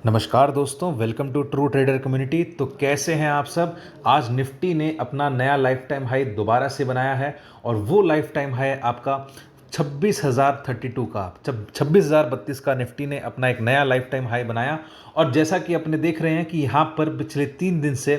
नमस्कार दोस्तों, welcome to true trader community. तो कैसे हैं आप सब। आज निफ्टी ने अपना नया लाइफ टाइम हाई दोबारा से बनाया है और वो लाइफ टाइम हाई आपका 26,032 का, जब 26,032 का निफ्टी ने अपना एक नया लाइफ टाइम हाई बनाया। और जैसा कि अपने देख रहे हैं कि यहाँ पर पिछले 3 दिन से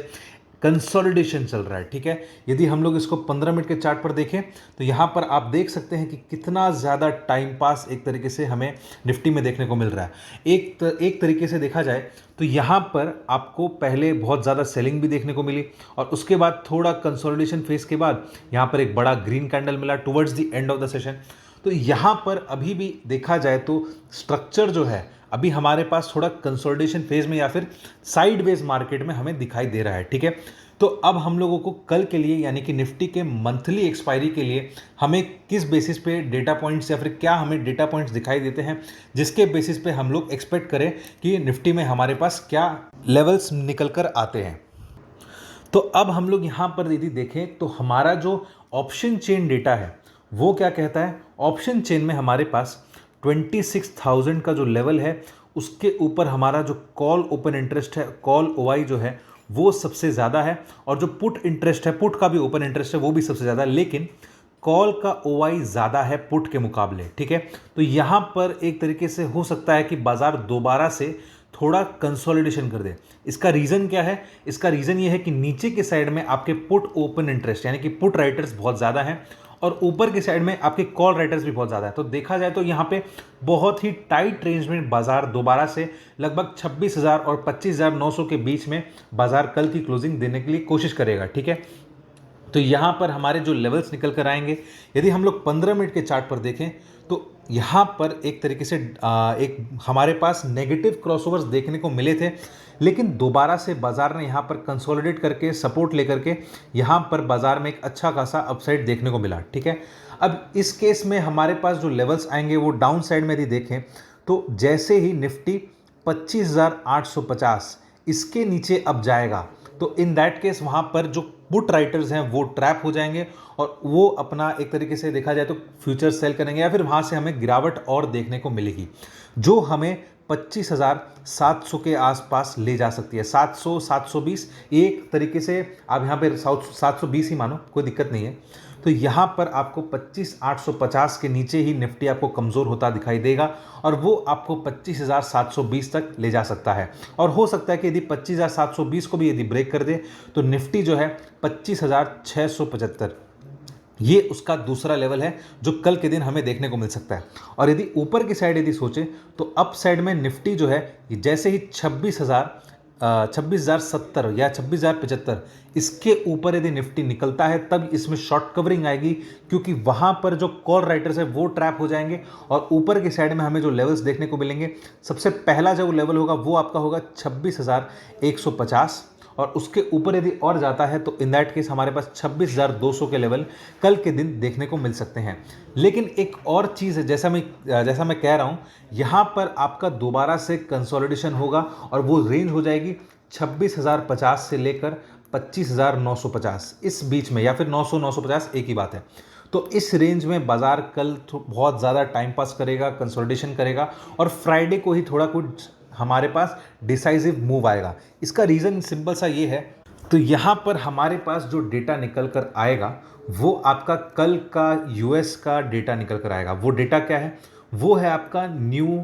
कंसोलिडेशन चल रहा है। ठीक है, यदि हम लोग इसको 15 मिनट के चार्ट पर देखें तो यहाँ पर आप देख सकते हैं कि कितना ज़्यादा टाइम पास एक तरीके से हमें निफ्टी में देखने को मिल रहा है। एक तरीके से देखा जाए तो यहाँ पर आपको पहले बहुत ज़्यादा सेलिंग भी देखने को मिली और उसके बाद थोड़ा कंसोलिडेशन फेज के बाद यहाँ पर एक बड़ा ग्रीन कैंडल मिला towards the end of the session. तो यहाँ पर अभी भी देखा जाए तो स्ट्रक्चर जो है अभी हमारे पास थोड़ा कंसोलिडेशन फेज में या फिर साइडवेज मार्केट में हमें दिखाई दे रहा है। ठीक है, तो अब हम लोगों को कल के लिए यानी कि निफ्टी के मंथली एक्सपायरी के लिए हमें किस बेसिस पे डेटा पॉइंट्स या फिर क्या हमें डेटा पॉइंट्स दिखाई देते हैं जिसके बेसिस पे हम लोग एक्सपेक्ट करें कि निफ्टी में हमारे पास क्या लेवल्स निकल कर आते हैं। तो अब हम लोग यहाँ पर यदि देखें तो हमारा जो ऑप्शन चेन डेटा है वो क्या कहता है। ऑप्शन चेन में हमारे पास 26,000 का जो लेवल है उसके ऊपर हमारा जो कॉल ओपन इंटरेस्ट है, कॉल ओआई जो है वो सबसे ज़्यादा है और जो पुट इंटरेस्ट है, पुट का भी ओपन इंटरेस्ट है वो भी सबसे ज़्यादा है, लेकिन कॉल का ओआई ज़्यादा है पुट के मुकाबले। ठीक है, तो यहाँ पर एक तरीके से हो सकता है कि बाजार दोबारा से थोड़ा कंसोलिडेशन कर दे। इसका रीज़न क्या है? इसका रीज़न ये है कि नीचे के साइड में आपके पुट ओपन इंटरेस्ट यानी कि पुट राइटर्स बहुत ज़्यादा हैं और ऊपर की साइड में आपके कॉल राइटर्स भी बहुत ज़्यादा है। तो देखा जाए तो यहाँ पे बहुत ही टाइट रेंज में बाजार दोबारा से लगभग 26,000 और 25,900 के बीच में बाजार कल की क्लोजिंग देने के लिए कोशिश करेगा। ठीक है, तो यहाँ पर हमारे जो लेवल्स निकल कर आएंगे, यदि हम लोग 15 मिनट के चार्ट पर देखें तो यहाँ पर एक तरीके से एक हमारे पास नेगेटिव क्रॉसओवर्स देखने को मिले थे, लेकिन दोबारा से बाजार ने यहाँ पर कंसोलिडेट करके सपोर्ट लेकर के यहाँ पर बाजार में एक अच्छा खासा अपसाइड देखने को मिला। ठीक है, अब इस केस में हमारे पास जो लेवल्स आएंगे वो डाउन साइड में यदि देखें तो जैसे ही निफ्टी 25,850 इसके नीचे अब जाएगा तो इन दैट केस वहाँ पर जो पुट राइटर्स हैं वो ट्रैप हो जाएंगे और वो अपना एक तरीके से देखा जाए तो फ्यूचर सेल करेंगे या फिर वहाँ से हमें गिरावट और देखने को मिलेगी जो हमें 25,700 के आसपास ले जा सकती है। 700 720 एक तरीके से आप यहाँ पे 720 ही मानो, कोई दिक्कत नहीं है। तो यहाँ पर आपको 25,850 के नीचे ही निफ्टी आपको कमज़ोर होता दिखाई देगा और वो आपको 25,720 तक ले जा सकता है। और हो सकता है कि यदि 25,720 को भी यदि ब्रेक कर दे तो निफ्टी जो है 25,675 ये उसका दूसरा लेवल है जो कल के दिन हमें देखने को मिल सकता है। और यदि ऊपर की साइड यदि सोचें तो अप साइड में निफ्टी जो है जैसे ही 26,070 या 26,075 इसके ऊपर यदि निफ्टी निकलता है तब इसमें शॉर्ट कवरिंग आएगी, क्योंकि वहाँ पर जो कॉल राइटर्स है वो ट्रैप हो जाएंगे और ऊपर की साइड में हमें जो लेवल्स देखने को मिलेंगे, सबसे पहला जो लेवल होगा वो आपका होगा 26,150 और उसके ऊपर यदि और जाता है तो इन दैट केस हमारे पास 26,200 के लेवल कल के दिन देखने को मिल सकते हैं। लेकिन एक और चीज़ है, जैसा मैं कह रहा हूँ, यहाँ पर आपका दोबारा से कंसोलिडेशन होगा और वो रेंज हो जाएगी 26,050 से लेकर 25,950 इस बीच में, या फिर 900 950 एक ही बात है। तो इस रेंज में बाजार कल बहुत ज़्यादा टाइम पास करेगा, कंसोलिडेशन करेगा और फ्राइडे को ही थोड़ा कुछ हमारे पास डिसाइसिव मूव आएगा। इसका रीज़न सिंपल सा ये है, तो यहाँ पर हमारे पास जो डेटा निकल कर आएगा वो आपका कल का यूएस का डेटा निकल कर आएगा। वो डेटा क्या है? वो है आपका न्यू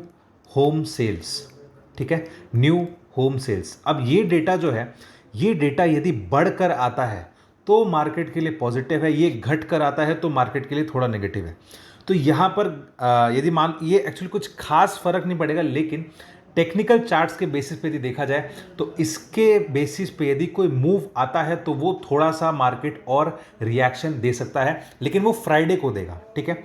होम सेल्स। ठीक है, न्यू होम सेल्स। अब ये डेटा जो है, ये डेटा यदि बढ़कर आता है तो मार्केट के लिए पॉजिटिव है, ये घट कर आता है तो मार्केट के लिए थोड़ा नेगेटिव है। तो यहाँ पर यदि मान ये एक्चुअली कुछ खास फर्क नहीं पड़ेगा, लेकिन टेक्निकल चार्ट्स के बेसिस पे यदि देखा जाए तो इसके बेसिस पे यदि कोई मूव आता है तो वो थोड़ा सा मार्केट और रिएक्शन दे सकता है, लेकिन वो फ्राइडे को देगा। ठीक है,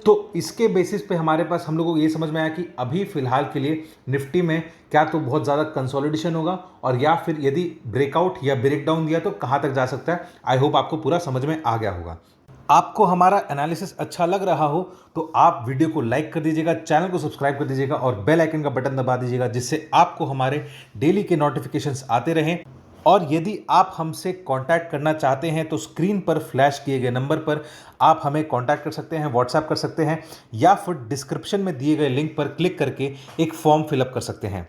तो इसके बेसिस पे हमारे पास हम लोगों को ये समझ में आया कि अभी फिलहाल के लिए निफ्टी में क्या तो बहुत ज़्यादा कंसोलिडेशन होगा और या फिर यदि ब्रेकआउट या ब्रेकडाउन दिया तो कहाँ तक जा सकता है। आई होप आपको पूरा समझ में आ गया होगा। आपको हमारा एनालिसिस अच्छा लग रहा हो तो आप वीडियो को लाइक कर दीजिएगा, चैनल को सब्सक्राइब कर दीजिएगा और बेल आइकन का बटन दबा दीजिएगा, जिससे आपको हमारे डेली के नोटिफिकेशंस आते रहें। और यदि आप हमसे कांटेक्ट करना चाहते हैं तो स्क्रीन पर फ्लैश किए गए नंबर पर आप हमें कांटेक्ट कर सकते हैं, व्हाट्सएप कर सकते हैं या फिर डिस्क्रिप्शन में दिए गए लिंक पर क्लिक करके एक फॉर्म फिलअप कर सकते हैं।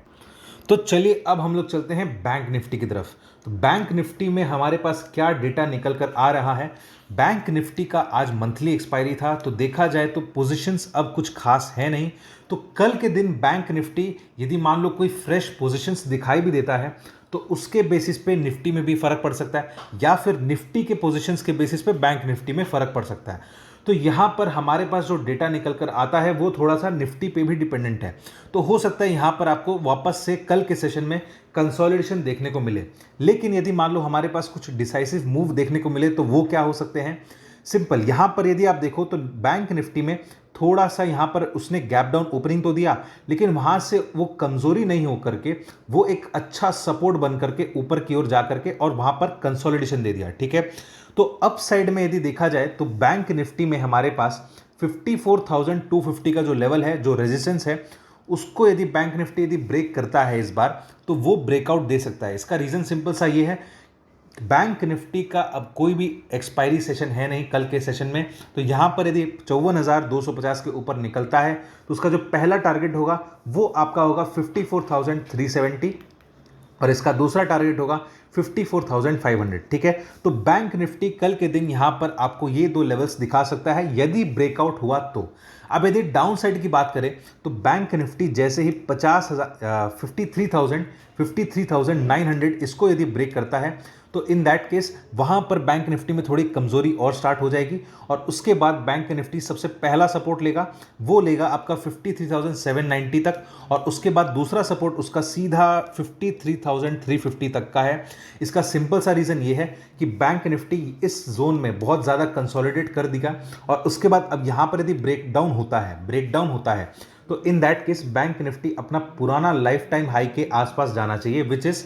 तो चलिए अब हम लोग चलते हैं बैंक निफ्टी की तरफ। तो बैंक निफ्टी में हमारे पास क्या डेटा निकल कर आ रहा है। बैंक निफ्टी का आज मंथली एक्सपायरी था, तो देखा जाए तो पोजीशंस अब कुछ खास है नहीं। तो कल के दिन बैंक निफ्टी यदि मान लो कोई फ्रेश पोजीशंस दिखाई भी देता है तो उसके बेसिस पे निफ्टी में भी फर्क पड़ सकता है, या फिर निफ्टी के पोजीशंस के बेसिस पे बैंक निफ्टी में फर्क पड़ सकता है। तो यहां पर हमारे पास जो डेटा निकल कर आता है वो थोड़ा सा निफ्टी पे भी डिपेंडेंट है। तो हो सकता है यहां पर आपको वापस से कल के सेशन में कंसोलिडेशन देखने को मिले। लेकिन यदि मान लो हमारे पास कुछ डिसाइसिव मूव देखने को मिले तो वो क्या हो सकते हैं। सिंपल, यहां पर यदि आप देखो तो बैंक निफ्टी में थोड़ा सा यहां पर उसने गैप डाउन ओपनिंग तो दिया, लेकिन वहां से वो कमजोरी नहीं होकर के वो एक अच्छा सपोर्ट बन करके ऊपर की ओर जा करके और वहां पर कंसोलिडेशन दे दिया। ठीक है, तो अप साइड में यदि देखा जाए तो बैंक निफ्टी में हमारे पास 54,250 का जो लेवल है, जो रेजिस्टेंस है, उसको यदि बैंक निफ्टी यदि ब्रेक करता है इस बार तो वो ब्रेकआउट दे सकता है। इसका रीजन सिंपल सा ये है, बैंक निफ्टी का अब कोई भी एक्सपायरी सेशन है नहीं कल के सेशन में। तो यहां पर यदि 54,250 के ऊपर निकलता है तो उसका जो पहला टारगेट होगा वो आपका होगा 54,370 और इसका दूसरा टारगेट होगा 54,500। ठीक है, तो बैंक निफ्टी कल के दिन यहां पर आपको ये दो लेवल्स दिखा सकता है यदि ब्रेकआउट हुआ तो। अब यदि डाउन साइड की बात करें तो बैंक निफ्टी जैसे ही 53,900 इसको यदि ब्रेक करता है तो इन दैट केस वहां पर बैंक निफ्टी में थोड़ी कमजोरी और स्टार्ट हो जाएगी और उसके बाद बैंक निफ्टी सबसे पहला सपोर्ट लेगा, वो लेगा आपका 53,790 तक और उसके बाद दूसरा सपोर्ट उसका सीधा 53,350 तक का है। इसका सिंपल सा रीजन ये है कि बैंक निफ्टी इस जोन में बहुत ज्यादा कंसोलिडेट कर देगा और उसके बाद अब यहां पर यदि ब्रेकडाउन होता है तो in that case bank Nifty अपना पुराना लाइफ टाइम हाई के आसपास जाना चाहिए, विच इज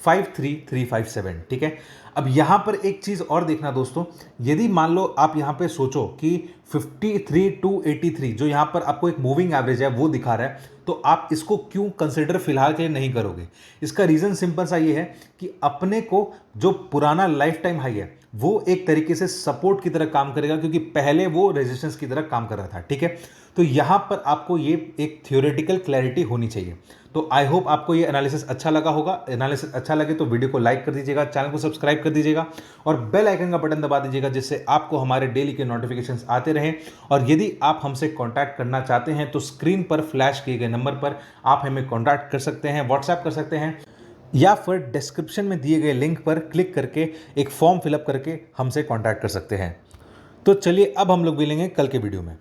53,357। ठीक है, अब यहां पर एक चीज और देखना दोस्तों, यदि मान लो आप यहां पे सोचो कि 53,283 जो यहां पर आपको एक मूविंग एवरेज है वो दिखा रहा है, तो आप इसको क्यों कंसिडर फिलहाल के लिए नहीं करोगे। इसका रीजन सिंपल सा ये है कि अपने को जो पुराना लाइफ टाइम हाई है वो एक तरीके से सपोर्ट की तरह काम करेगा, क्योंकि पहले वो रेजिस्टेंस की तरह काम कर रहा था। ठीक है, तो यहां पर आपको ये एक थ्योरेटिकल क्लैरिटी होनी चाहिए। तो आई होप आपको ये एनालिसिस अच्छा लगा होगा। एनालिसिस अच्छा लगे तो वीडियो को लाइक कर दीजिएगा, चैनल को सब्सक्राइब कर दीजिएगा और बेल आइकन का बटन दबा दीजिएगा, जिससे आपको हमारे डेली के नोटिफिकेशंस आते रहें। और यदि आप हमसे कांटेक्ट करना चाहते हैं तो स्क्रीन पर फ्लैश किए गए नंबर पर आप हमें कांटेक्ट कर सकते हैं, व्हाट्सएप कर सकते हैं, या फिर डिस्क्रिप्शन में दिए गए लिंक पर क्लिक करके एक फॉर्म फिलअप करके हमसे कांटेक्ट कर सकते हैं। तो चलिए अब हम लोग मिलेंगे कल के वीडियो में।